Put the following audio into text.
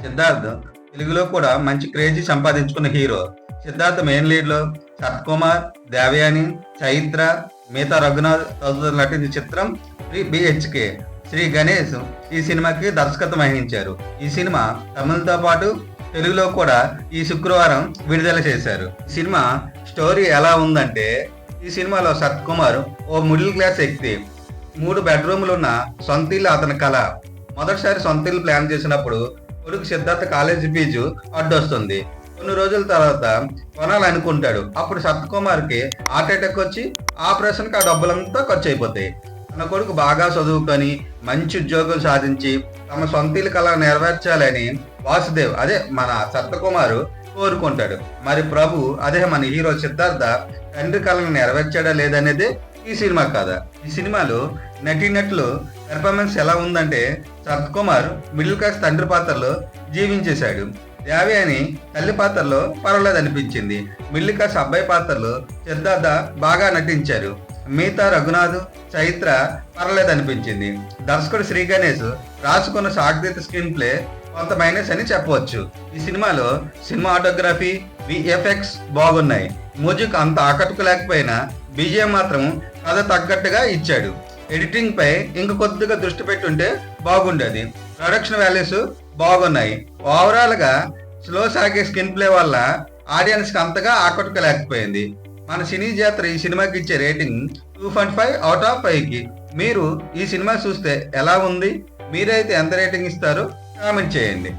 సిద్ధార్థ్ తెలుగులో కూడా మంచి క్రేజీ సంపాదించుకున్న హీరో. సిద్ధార్థ్ మెయిన్ లీడ్లో శరత్ కుమార్, దేవయాని, చైత్ర, మిగతా రఘునాథ్ తదితరులు నటించిన చిత్రం శ్రీ బిహెచ్కే. శ్రీ గణేష్ ఈ సినిమాకి దర్శకత్వం వహించారు. ఈ సినిమా తమిళతో పాటు తెలుగులో కూడా ఈ శుక్రవారం విడుదల చేశారు. ఈ సినిమా స్టోరీ ఎలా ఉందంటే, ఈ సినిమాలో శరత్ కుమార్ ఓ మిడిల్ క్లాస్ వ్యక్తి. 3 బెడ్రూమ్లు ఉన్న సొంత ఇల్లు అతని కళ. మొదటిసారి సొంత ఇల్లు ప్లాన్ చేసినప్పుడు కొడుకు సిద్ధార్థ కాలేజీ ఫీజు అడ్డొస్తుంది. కొన్ని రోజుల తర్వాత కొనాలనుకుంటాడు. అప్పుడు శరత్ కుమార్కి హార్ట్ అటాక్ వచ్చి ఆపరేషన్కి ఆ డబ్బులంతా ఖర్చు అయిపోతాయి. తన కొడుకు బాగా చదువుకొని మంచి ఉద్యోగం సాధించి తమ సొంత ఇల్లు కళ నెరవేర్చాలని వాసుదేవ్, అదే మన శరత్ కుమార్ కోరుకుంటాడు. మరి ప్రభు, అదే మన హీరో సిద్ధార్థ తండ్రి కళను నెరవేర్చాడా లేదనేది ఈ సినిమా కథ. ఈ సినిమాలో నటీనటులు పెర్ఫార్మెన్స్ ఎలా ఉందంటే, శరత్ కుమార్ మిడిల్ క్లాస్ తండ్రి పాత్రలో జీవించేశాడు. దేవయాని తల్లి పాత్రలో పర్వాలేదు అనిపించింది. మిడిల్ క్లాస్ అబ్బాయి పాత్రలో సిద్ధార్థ బాగా నటించారు. మిగతా రఘునాథ్, చైత్ర పర్వాలేదు అనిపించింది. దర్శకుడు శ్రీ గణేష్ రాసుకున్న సాగతీత స్క్రీన్ ప్లే కొంత మైనస్ అని చెప్పవచ్చు. ఈ సినిమాలో సినిమాటోగ్రఫీ, విఎఫ్ఎక్స్ బాగున్నాయి. మ్యూజిక్ అంత ఆకట్టుకోలేకపోయినా బీజిఎం మాత్రం కథ తగ్గట్టుగా ఇచ్చాడు. ఎడిటింగ్ పై ఇంక కొద్దిగా దృష్టి పెట్టుంటే బాగుండేది. ప్రొడక్షన్ వాల్యూస్ బాగున్నాయి. ఓవరాల్ గా స్లో సాగే స్క్రీన్ ప్లే వల్ల ఆడియన్స్ కి అంతగా ఆకట్టుకోలేకపోయింది. మన సినీ జాతర ఈ సినిమాకి ఇచ్చే రేటింగ్ 2.5 అవుట్ ఆఫ్ 5కి. మీరు ఈ సినిమా చూస్తే ఎలా ఉంది? మీరైతే ఎంత రేటింగ్ ఇస్తారో కామెంట్ చేయండి.